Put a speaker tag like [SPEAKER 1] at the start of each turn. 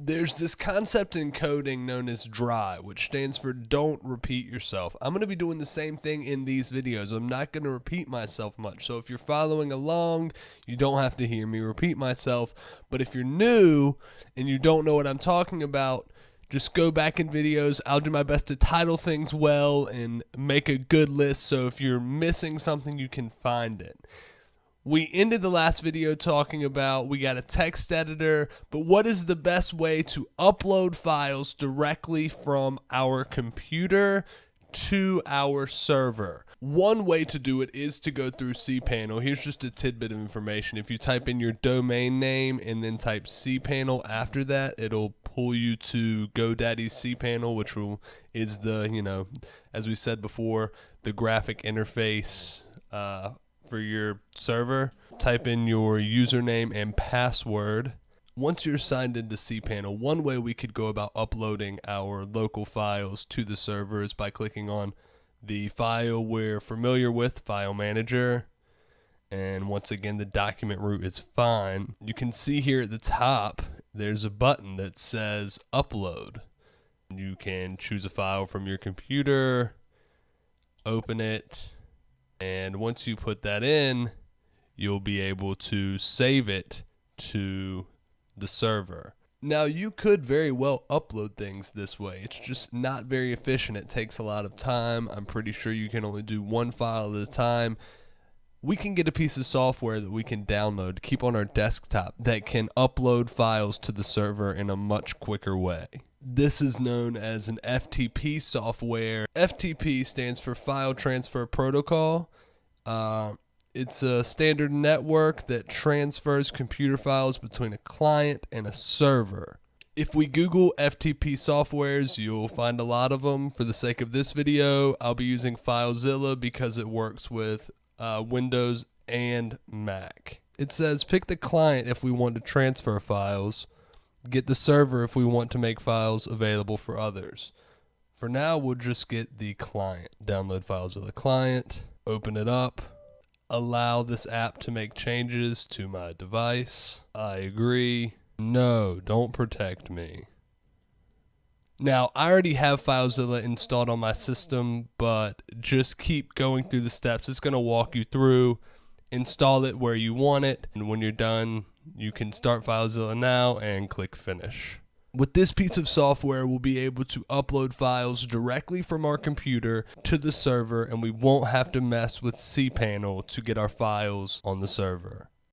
[SPEAKER 1] There's this concept in coding known as DRY, which stands for don't repeat yourself. I'm going to be doing the same thing in these videos. I'm not going to repeat myself much. So if you're following along, you don't have to hear me repeat myself. But if you're new and you don't know what I'm talking about, just go back in videos. I'll do my best to title things well and make a good list so if you're missing something, you can find it. We ended the last video talking about we got a text editor, but what is the best way to upload files directly from our computer to our server? One way to do it is to go through cPanel. Here's just a tidbit of information. If you type in your domain name and then type cPanel after that, it'll pull you to GoDaddy's cPanel, which is the, as we said before, the graphic interface for your server. Type in your username and password. Once you're signed into cPanel, one way we could go about uploading our local files to the server is by clicking on the file we're familiar with, File Manager, and once again the document root is fine. You can see here at the top there's a button that says Upload. You can choose a file from your computer, open it, and once you put that in, you'll be able to save it to the server. Now, you could very well upload things this way. It's just not very efficient. It takes a lot of time. I'm pretty sure you can only do one file at a time. We can get a piece of software that we can download, keep on our desktop, that can upload files to the server in a much quicker way. This is known as an FTP software. FTP stands for File Transfer Protocol. It's a standard network that transfers computer files between a client and a server. If we Google FTP softwares, you'll find a lot of them. For the sake of this video, I'll be using FileZilla because it works with Windows and Mac. It says pick the client if we want to transfer files, get the server if we want to make files available for others. For now, we'll just get the client. Download FileZilla client, open it up, allow this app to make changes to my device. I agree. No, don't protect me. Now, I already have FileZilla installed on my system, but just keep going through the steps. It's going to walk you through. Install it where you want it, and when you're done, you can start FileZilla now and click Finish. With this piece of software, we'll be able to upload files directly from our computer to the server, and we won't have to mess with cPanel to get our files on the server.